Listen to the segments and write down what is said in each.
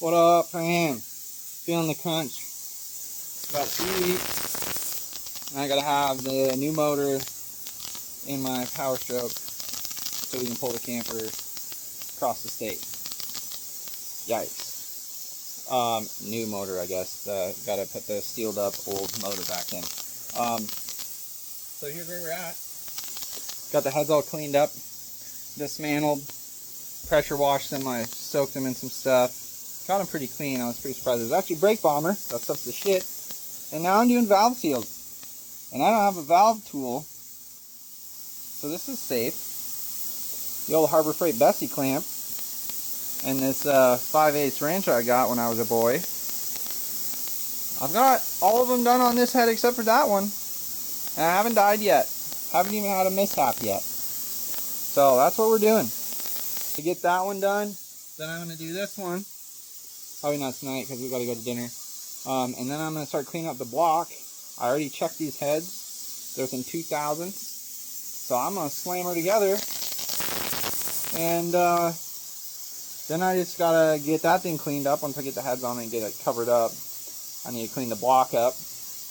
What up, fam? Feeling the crunch. About 3 weeks, and I gotta have the new motor in my Power Stroke so we can pull the camper across the state. Yikes. New motor, I guess. Gotta put the sealed up old motor back in. So here's where we're at. Got the heads all cleaned up, dismantled, pressure washed them. I soaked them in some stuff. Got them pretty clean. I was pretty surprised. It was actually brake bomber. That stuff's the shit. And now I'm doing valve seals. And I don't have a valve tool. So this is safe. The old Harbor Freight Bessie clamp. And this 5/8 wrench I got when I was a boy. I've got all of them done on this head except for that one. And I haven't died yet. Haven't even had a mishap yet. So that's what we're doing. To get that one done, then I'm going to do this one. Probably not tonight because we got to go to dinner. And then I'm going to start cleaning up the block. I already checked these heads. They're within 2,000ths. So I'm going to slam her together. And then I just got to get that thing cleaned up. Once I get the heads on it and get it covered up, I need to clean the block up.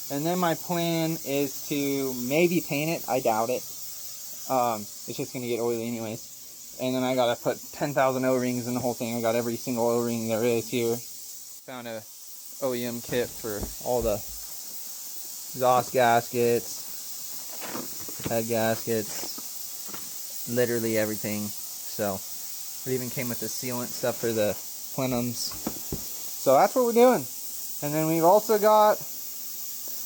And then my plan is to maybe paint it. I doubt it. It's just going to get oily anyways. And then I got to put 10,000 O-rings in the whole thing. I got every single O-ring there is here. Found a OEM kit for all the exhaust gaskets, head gaskets, literally everything. So it even came with the sealant stuff for the plenums. So that's what we're doing. And then we've also got,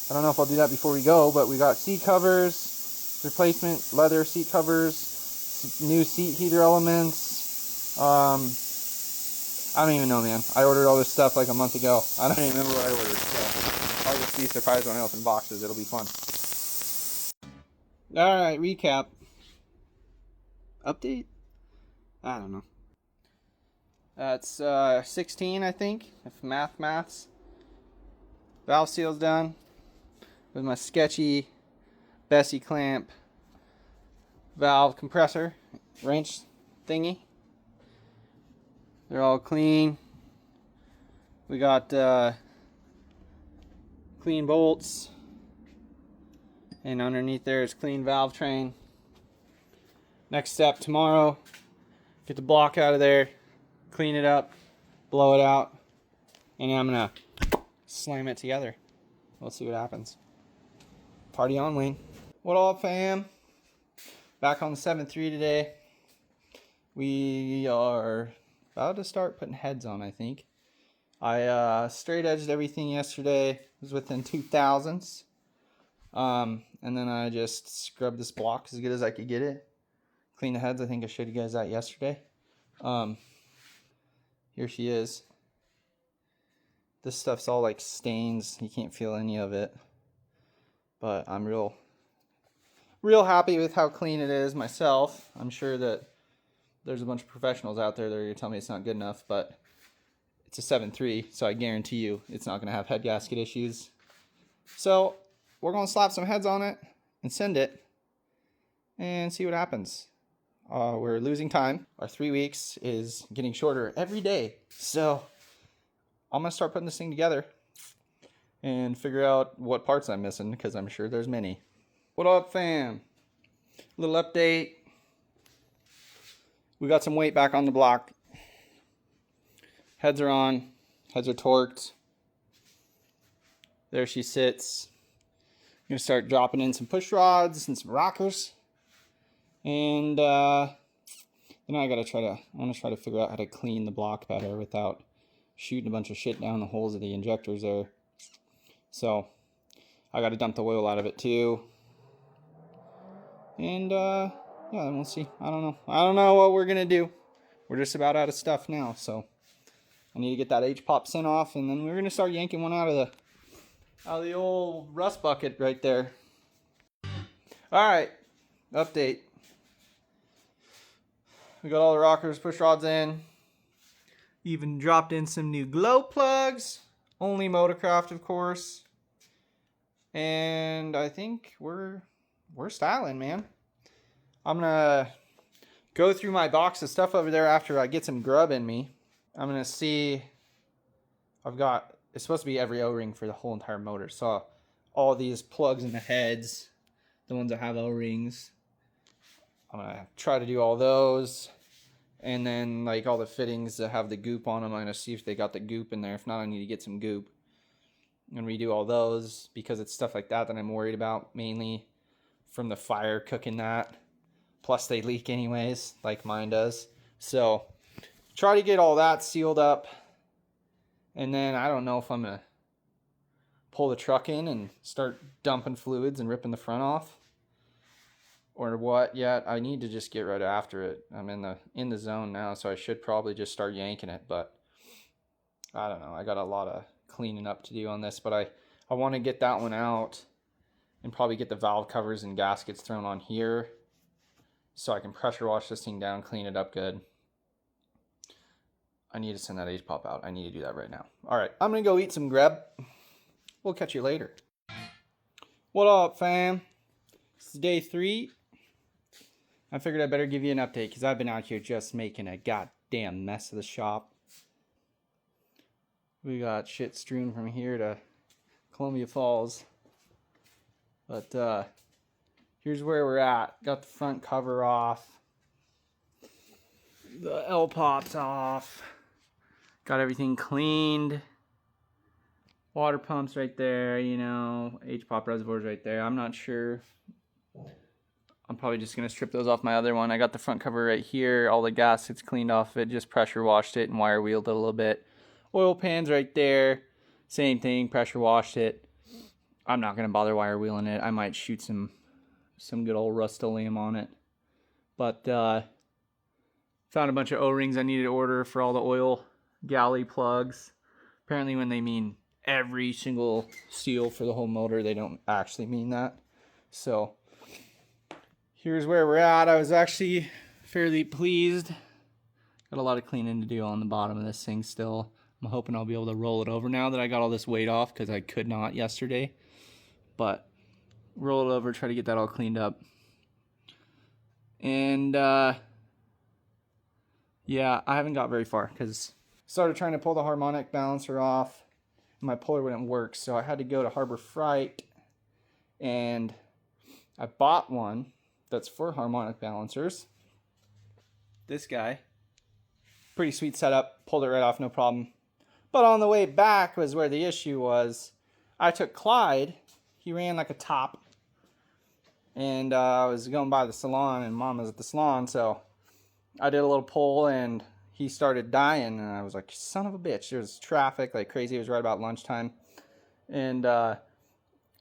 I don't know if I'll do that before we go, but we got seat covers, replacement leather seat covers, new seat heater elements. I don't even know, man. I ordered all this stuff like a month ago. I don't even remember what I ordered, so I'll just be surprised when I open boxes. It'll be fun. Alright, recap. Update? I don't know. That's 16, I think, if maths. Valve seal's done. With my sketchy Bessie clamp valve compressor wrench thingy. They're all clean. We got clean bolts, and underneath there is clean valve train. Next step tomorrow, get the block out of there, clean it up, blow it out, and I'm gonna slam it together. We'll see what happens. Party on, Wayne. What up, fam? Back on the 7.3 today. We are about to start putting heads on, I think. I straight edged everything yesterday. It was within 2,000ths. And then I just scrubbed this block as good as I could get it. Clean the heads. I think I showed you guys that yesterday. Here she is. This stuff's all like stains. You can't feel any of it. But I'm real happy with how clean it is myself. I'm sure that there's a bunch of professionals out there that are going to tell me it's not good enough, but it's a 7.3, so I guarantee you it's not going to have head gasket issues. So we're going to slap some heads on it and send it and see what happens. We're losing time. Our 3 weeks is getting shorter every day. So I'm going to start putting this thing together and figure out what parts I'm missing, because I'm sure there's many. What up, fam? Little update. We got some weight back on the block. Heads are on. Heads are torqued. There she sits. I'm going to start dropping in some push rods and some rockers. And then I want to try to figure out how to clean the block better without shooting a bunch of shit down the holes of the injectors there. So I got to dump the oil out of it too. And yeah, then we'll see. I don't know what we're gonna do. We're just about out of stuff now, so I need to get that H-pop sent off, and then we're gonna start yanking one out of the old rust bucket right there. All right, update. We got all the rockers, push rods in. Even dropped in some new glow plugs. Only Motorcraft, of course. And I think we're styling, man. I'm gonna go through my box of stuff over there after I get some grub in me. I'm gonna see it's supposed to be every O-ring for the whole entire motor. So all these plugs in the heads, the ones that have O-rings, I'm gonna try to do all those. And then like all the fittings that have the goop on them, I'm gonna see if they got the goop in there. If not, I need to get some goop and redo all those, because it's stuff like that that I'm worried about, mainly from the fire cooking that. Plus they leak anyways, like mine does. So try to get all that sealed up. And then I don't know if I'm gonna pull the truck in and start dumping fluids and ripping the front off or what yet. I need to just get right after it. I'm in the zone now, so I should probably just start yanking it, but I don't know. I got a lot of cleaning up to do on this, but I want to get that one out and probably get the valve covers and gaskets thrown on here so I can pressure wash this thing down, clean it up good. I need to send that H-pop out. I need to do that right now. All right, I'm going to go eat some grub. We'll catch you later. What up, fam? This is day 3. I figured I better give you an update because I've been out here just making a goddamn mess of the shop. We got shit strewn from here to Columbia Falls. But here's where we're at. Got the front cover off. The L-pop's off. Got everything cleaned. Water pumps right there, you know. H-pop reservoirs right there. I'm not sure. I'm probably just going to strip those off my other one. I got the front cover right here. All the gaskets cleaned off of it. Just pressure washed it and wire wheeled it a little bit. Oil pans right there. Same thing. Pressure washed it. I'm not going to bother wire wheeling it. I might shoot some good old Rust-Oleum on it. But found a bunch of O-rings I needed to order for all the oil galley plugs. Apparently when they mean every single seal for the whole motor, they don't actually mean that. So here's where we're at. I was actually fairly pleased. Got a lot of cleaning to do on the bottom of this thing still. I'm hoping I'll be able to roll it over now that I got all this weight off, because I could not yesterday. But roll it over, try to get that all cleaned up. And yeah, I haven't got very far because I started trying to pull the harmonic balancer off. My puller wouldn't work, so I had to go to Harbor Freight, and I bought one that's for harmonic balancers. This guy. Pretty sweet setup. Pulled it right off, no problem. But on the way back was where the issue was. I took Clyde. He ran like a top. And I was going by the salon, and Mom was at the salon, so I did a little pull, and he started dying, and I was like, son of a bitch. There was traffic like crazy. It was right about lunchtime. And I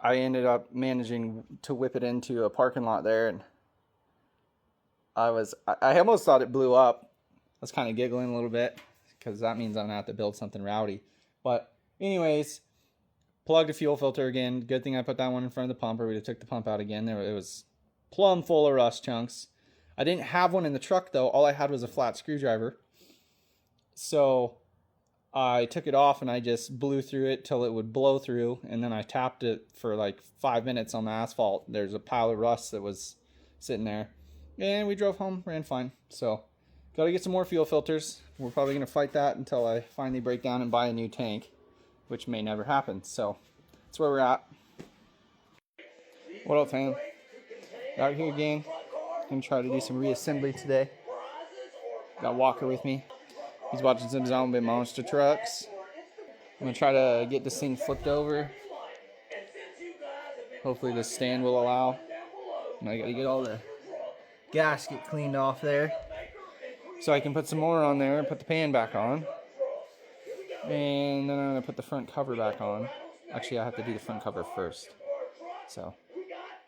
ended up managing to whip it into a parking lot there, and I almost thought it blew up. I was kind of giggling a little bit, because that means I'm going to have to build something rowdy. But anyways, plugged a fuel filter again. Good thing I put that one in front of the pump, or we'd have took the pump out again. It was plumb full of rust chunks. I didn't have one in the truck, though. All I had was a flat screwdriver. So I took it off, and I just blew through it till it would blow through, and then I tapped it for like 5 minutes on the asphalt. There's a pile of rust that was sitting there. And we drove home, ran fine. So got to get some more fuel filters. We're probably going to fight that until I finally break down and buy a new tank, which may never happen. So that's where we're at. What up, fam? Out here again. Gonna try to do some reassembly today. Got Walker with me. He's watching some zombie monster trucks. I'm gonna try to get this thing flipped over. Hopefully the stand will allow. And I gotta get all the gasket cleaned off there, so I can put some more on there and put the pan back on. And then I'm going to put the front cover back on. Actually, I have to do the front cover first. So,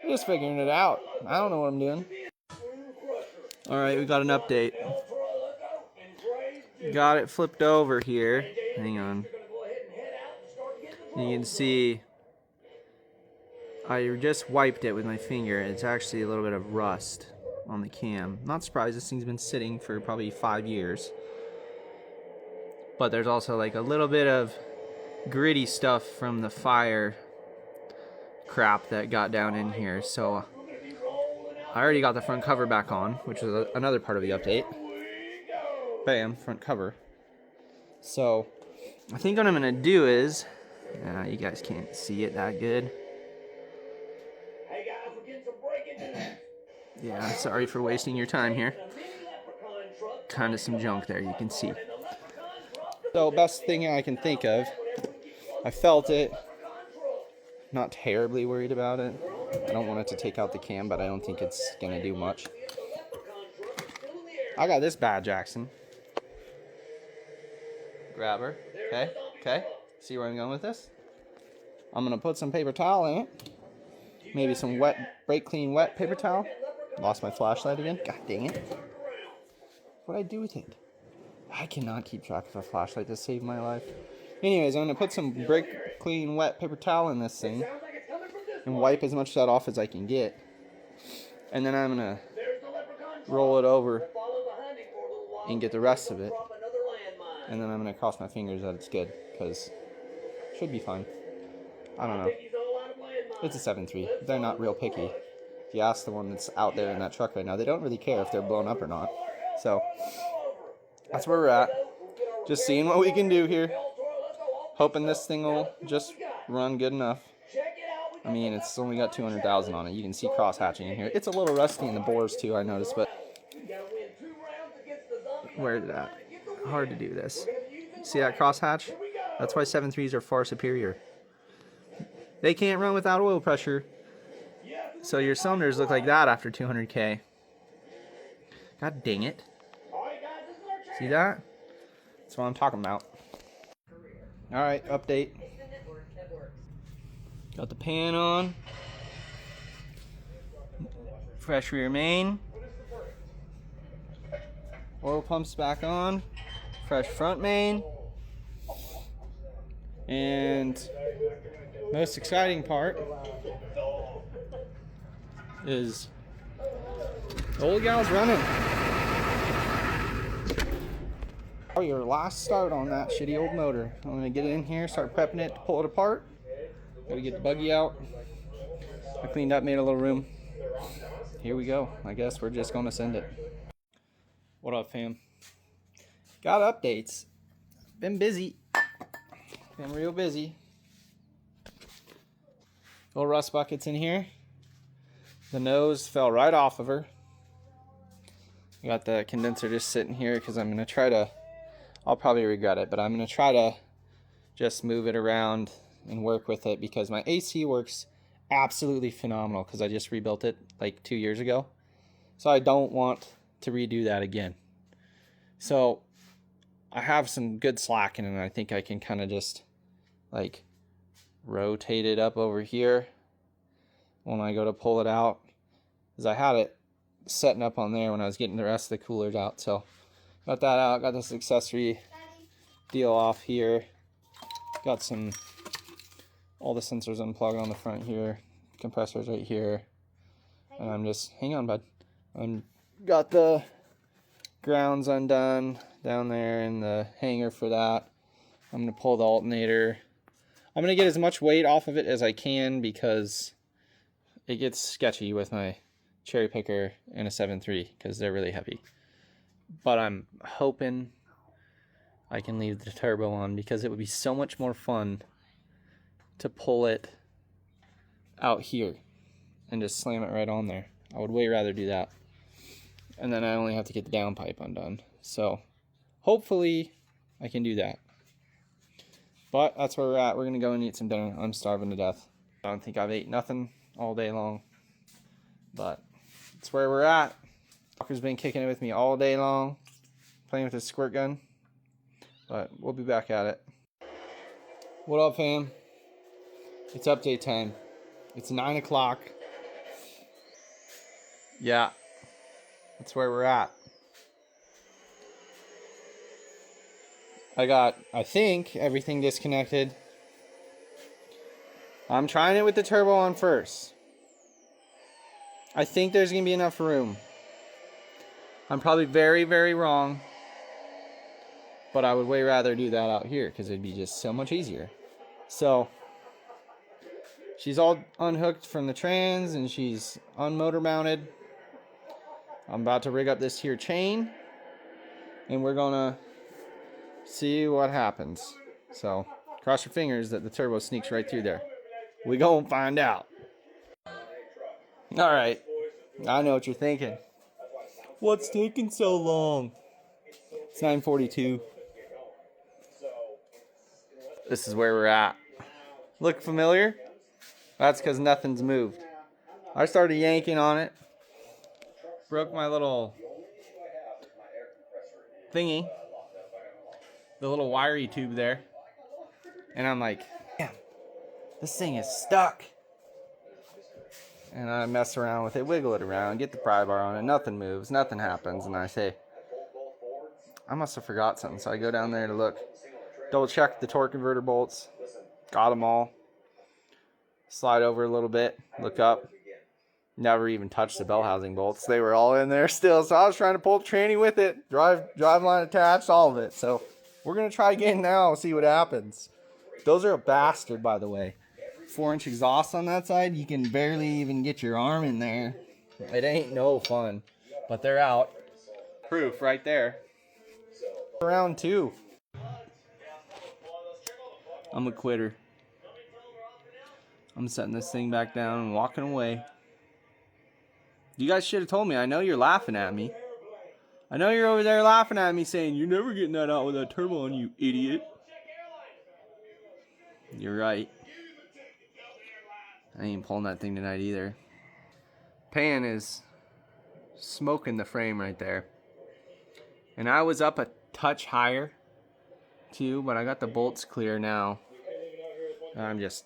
I'm just figuring it out. I don't know what I'm doing. Alright, we got an update. Got it flipped over here. Hang on. You can see I just wiped it with my finger. It's actually a little bit of rust on the cam. Not surprised, this thing's been sitting for probably 5 years. But there's also like a little bit of gritty stuff from the fire crap that got down in here. So I already got the front cover back on, which is another part of the update. Bam, front cover. So I think what I'm gonna do is, you guys can't see it that good. Hey guys, we're getting some breaking news. Yeah, sorry for wasting your time here. Kind of some junk there, you can see. So best thing I can think of, I felt it, not terribly worried about it. I don't want it to take out the cam, but I don't think it's gonna do much. I got this bad, Jackson. Grab her. Okay, okay. See where I'm going with this? I'm gonna put some paper towel in it. Maybe some wet, brake clean wet paper towel. Lost my flashlight again. God dang it. What'd I do with it? I cannot keep track of a flashlight to save my life. Anyways, I'm gonna put some brake clean wet paper towel in this thing and wipe as much of that off as I can get. And then I'm gonna roll it over and get the rest of it. And then I'm gonna cross my fingers that it's good, because it should be fine. I don't know. It's a 7.3. They're not real picky. If you ask the one that's out there in that truck right now, they don't really care if they're blown up or not. So that's where we're at. Just seeing what we can do here. Hoping this thing will just run good enough. I mean, it's only got 200,000 on it. You can see cross hatching in here. It's a little rusty in the bores too, I noticed, but where is it at? Hard to do this. See that cross hatch? That's why 7.3s are far superior. They can't run without oil pressure. So your cylinders look like that after 200K. God dang it. See that? That's what I'm talking about. Alright, update. Got the pan on. Fresh rear main. Oil pumps back on. Fresh front main. And most exciting part is the old gal's running. Oh, your last start on that shitty old motor. I'm gonna get it in here, start prepping it to pull it apart. Gotta get the buggy out. I cleaned up, made a little room. Here we go. I guess we're just gonna send it. What up, fam? Got updates. Been busy. Been real busy. Little rust buckets in here. The nose fell right off of her. I got the condenser just sitting here because I'm gonna try to, I'll probably regret it, but I'm gonna try to just move it around and work with it, because my AC works absolutely phenomenal because I just rebuilt it like 2 years ago. So I don't want to redo that again. So I have some good slack in it, and I think I can kind of just like rotate it up over here when I go to pull it out, because I had it setting up on there when I was getting the rest of the coolers out. So got that out, got this accessory deal off here, got some, all the sensors unplugged on the front here, compressors right here, and I'm just, hang on bud, I'm got the grounds undone down there in the hanger for that. I'm gonna pull the alternator. I'm gonna get as much weight off of it as I can, because it gets sketchy with my cherry picker and a 7.3 because they're really heavy. But I'm hoping I can leave the turbo on, because it would be so much more fun to pull it out here and just slam it right on there. I would way rather do that. And then I only have to get the downpipe undone. So hopefully I can do that. But that's where we're at. We're gonna go and eat some dinner. I'm starving to death. I don't think I've ate nothing all day long, but that's where we're at. Walker's been kicking it with me all day long, playing with his squirt gun, but we'll be back at it. What up, fam? It's update time. It's 9 o'clock. Yeah, that's where we're at. I got, I think, everything disconnected. I'm trying it with the turbo on first. I think there's going to be enough room. I'm probably very, very wrong. But I would way rather do that out here because it'd be just so much easier. So, she's all unhooked from the trans and she's unmotor mounted. I'm about to rig up this here chain. And we're going to see what happens. So cross your fingers that the turbo sneaks right through there. We gonna find out. All right, I know what you're thinking. What's taking so long? It's 9:42. This is where we're at. Look familiar? That's because nothing's moved. I started yanking on it. Broke my little thingy. The little wiry tube there. And I'm like, damn, this thing is stuck. And I mess around with it, wiggle it around, get the pry bar on it. Nothing moves, nothing happens. And I say, I must have forgot something. So I go down there to look. Double check the torque converter bolts. Got them all. Slide over a little bit, look up. Never even touched the bell housing bolts. They were all in there still. So I was trying to pull the tranny with it. Drive line attached, all of it. So we're going to try again now, see what happens. Those are a bastard, by the way. 4-inch exhaust on that side. You can barely even get your arm in there. It ain't no fun. But they're out. Proof right there. Round 2. I'm a quitter. I'm setting this thing back down and walking away. You guys should have told me. I know you're laughing at me. I know you're over there laughing at me saying, you're never getting that out with that turbo on, you idiot. You're right. I ain't pulling that thing tonight either. Pan is smoking the frame right there. And I was up a touch higher too, but I got the bolts clear now. I'm just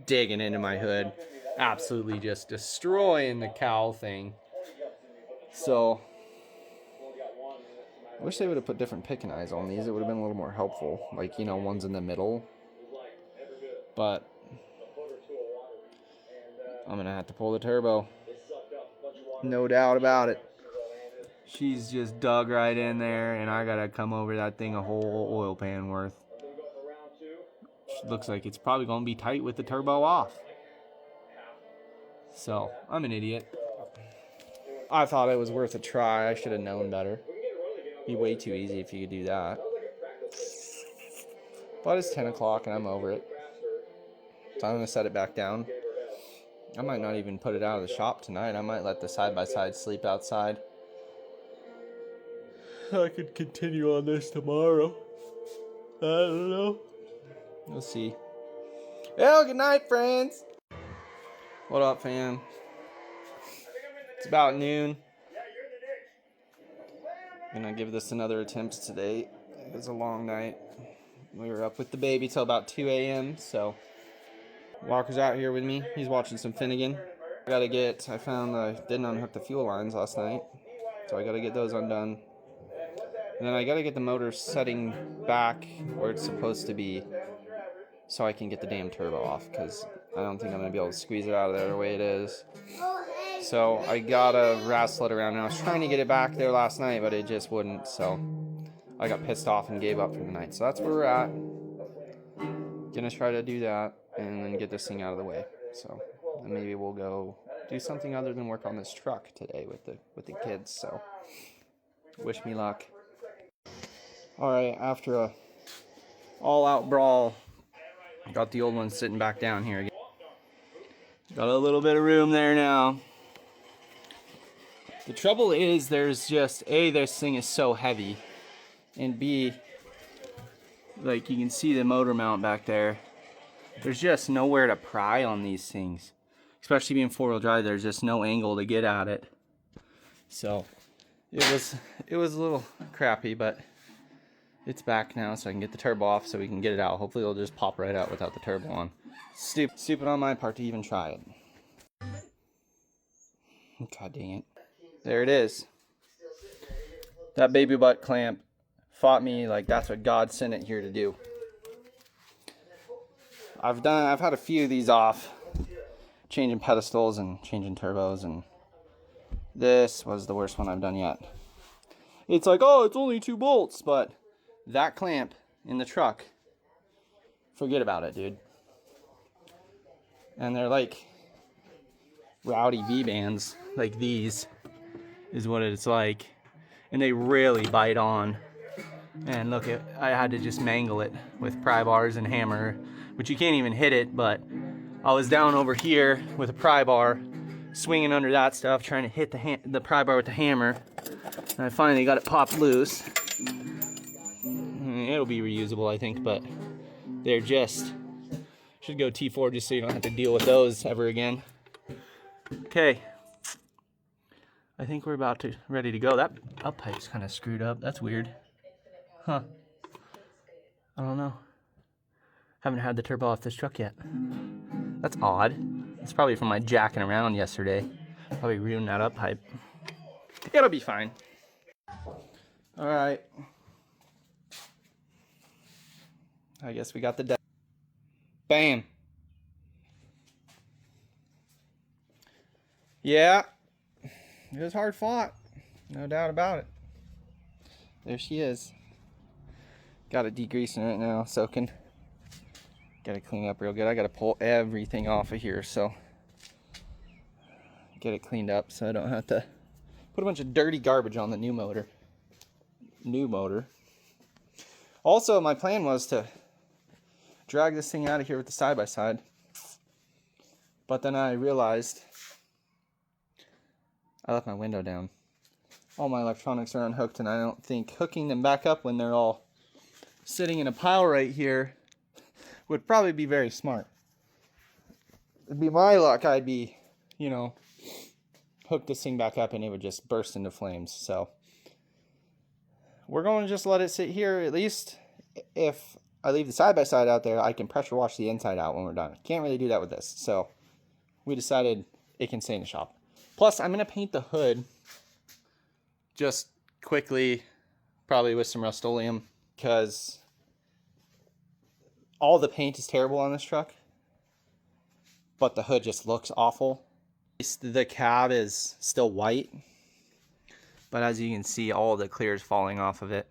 digging into my hood. Absolutely just destroying the cowl thing. So I wish they would have put different picking eyes on these. It would have been a little more helpful. Like, you know, ones in the middle. But I'm going to have to pull the turbo. No doubt about it. She's just dug right in there, and I got to come over that thing a whole oil pan worth. Looks like it's probably going to be tight with the turbo off. So, I'm an idiot. I thought it was worth a try. I should have known better. It'd be way too easy if you could do that. But it's 10 o'clock and I'm over it. So I'm going to set it back down. I might not even put it out of the shop tonight. I might let the side-by-side sleep outside. I could continue on this tomorrow. I don't know. We'll see. Well, good night, friends. What up, fam? It's about noon. I'm gonna give this another attempt today. It was a long night. We were up with the baby till about 2 a.m. So Walker's out here with me. He's watching some Finnegan. I found I didn't unhook the fuel lines last night, so I gotta get those undone. And then I gotta get the motor setting back where it's supposed to be, so I can get the damn turbo off, because I don't think I'm going to be able to squeeze it out of there the way it is. So I gotta wrestle it around. And I was trying to get it back there last night, but it just wouldn't. So I got pissed off and gave up for the night. So that's where we're at. Gonna try to do that and then get this thing out of the way. So then maybe we'll go do something other than work on this truck today with the kids. So wish me luck. All right, after a all-out brawl, got the old one sitting back down here again. Got a little bit of room there now. The trouble is there's just, A, this thing is so heavy, and B, like you can see the motor mount back there. There's just nowhere to pry on these things. Especially being four-wheel drive, there's just no angle to get at it. So it was a little crappy, but it's back now, so I can get the turbo off so we can get it out. Hopefully it'll just pop right out without the turbo on. Stupid on my part to even try it. God dang it. There it is. That baby butt clamp fought me like that's what God sent it here to do. I've had a few of these off, changing pedestals and changing turbos, and this was the worst one I've done yet. It's like, oh, it's only 2 bolts, but that clamp in the truck, forget about it, dude. And they're like rowdy V-bands, like these is what it's like, and they really bite on. And look, I had to just mangle it with pry bars and hammer, which you can't even hit it, but I was down over here with a pry bar, swinging under that stuff, trying to hit the pry bar with the hammer, and I finally got it popped loose. It'll be reusable, I think, but they're just, should go T4 just so you don't have to deal with those ever again. Okay, I think we're about to ready to go. That up pipe's kind of screwed up. That's weird. Huh. I don't know. Haven't had the turbo off this truck yet. That's odd. It's probably from my jacking around yesterday. Probably ruined that up pipe. It'll be fine. All right. I guess we got the deck. Bam. Yeah. It was hard fought. No doubt about it. There she is. Got it degreasing right now, soaking. Gotta clean up real good. I gotta pull everything off of here, so get it cleaned up so I don't have to put a bunch of dirty garbage on the new motor. Also, my plan was to drag this thing out of here with the side-by-side, but then I realized I left my window down. All my electronics are unhooked, and I don't think hooking them back up when they're all sitting in a pile right here would probably be very smart. It'd be my luck, I'd be, you know, hook this thing back up and it would just burst into flames. So we're going to just let it sit here. At least if I leave the side-by-side out there, I can pressure wash the inside out when we're done. Can't really do that with this. So we decided it can stay in the shop. Plus, I'm going to paint the hood just quickly, probably with some Rust-Oleum, because all the paint is terrible on this truck, but the hood just looks awful. The cab is still white, but as you can see, all the clear is falling off of it.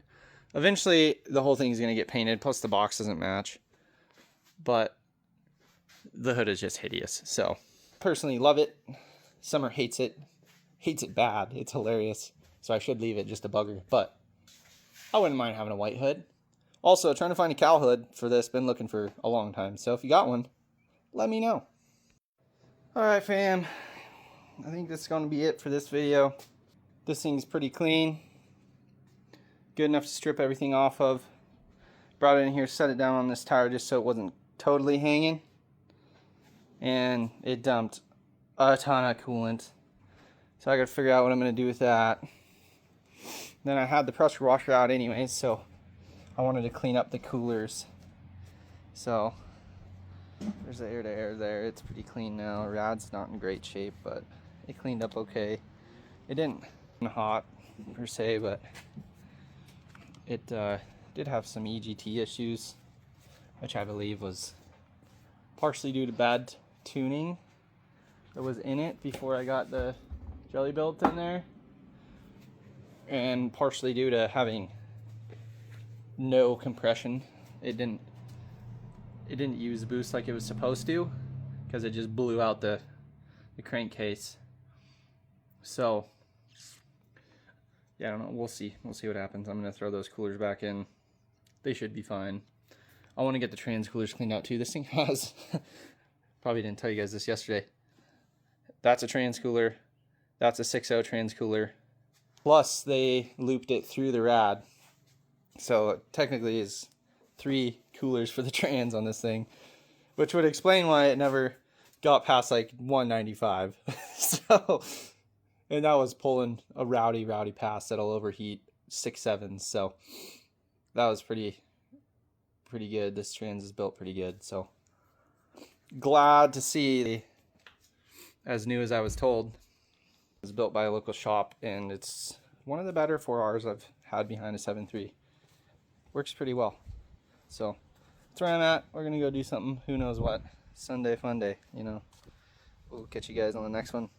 Eventually, the whole thing is going to get painted, plus the box doesn't match, but the hood is just hideous. So, personally love it. Summer hates it bad. It's hilarious. So I should leave it just a bugger, but I wouldn't mind having a white hood. Also, trying to find a cowl hood for this. Been looking for a long time. So if you got one, let me know. Alright, fam. I think that's going to be it for this video. This thing's pretty clean. Good enough to strip everything off of. Brought it in here, set it down on this tire just so it wasn't totally hanging. And it dumped a ton of coolant. So I gotta figure out what I'm gonna do with that. Then I had the pressure washer out anyways, so I wanted to clean up the coolers. So there's the air to air there. It's pretty clean now. Rad's not in great shape, but it cleaned up okay. It didn't hot per se, but it did have some EGT issues, which I believe was partially due to bad tuning that was in it before I got the jelly built in there, and partially due to having no compression. It didn't use boost like it was supposed to, because it just blew out the crankcase. So yeah, I don't know. We'll see what happens. I'm gonna throw those coolers back in. They should be fine. I want to get the trans coolers cleaned out too. This thing has probably didn't tell you guys this yesterday. That's a trans cooler. That's a 6.0 trans cooler. Plus, they looped it through the rad. So, it technically is 3 coolers for the trans on this thing. Which would explain why it never got past like 195. So, and that was pulling a rowdy pass that'll overheat 6.7. So, that was pretty good. This trans is built pretty good. So, glad to see, as new as I was told. It was built by a local shop, and it's one of the better 4Rs I've had behind a 7.3. Works pretty well. So that's where I'm at. We're gonna go do something, who knows what. Sunday fun day, you know. We'll catch you guys on the next one.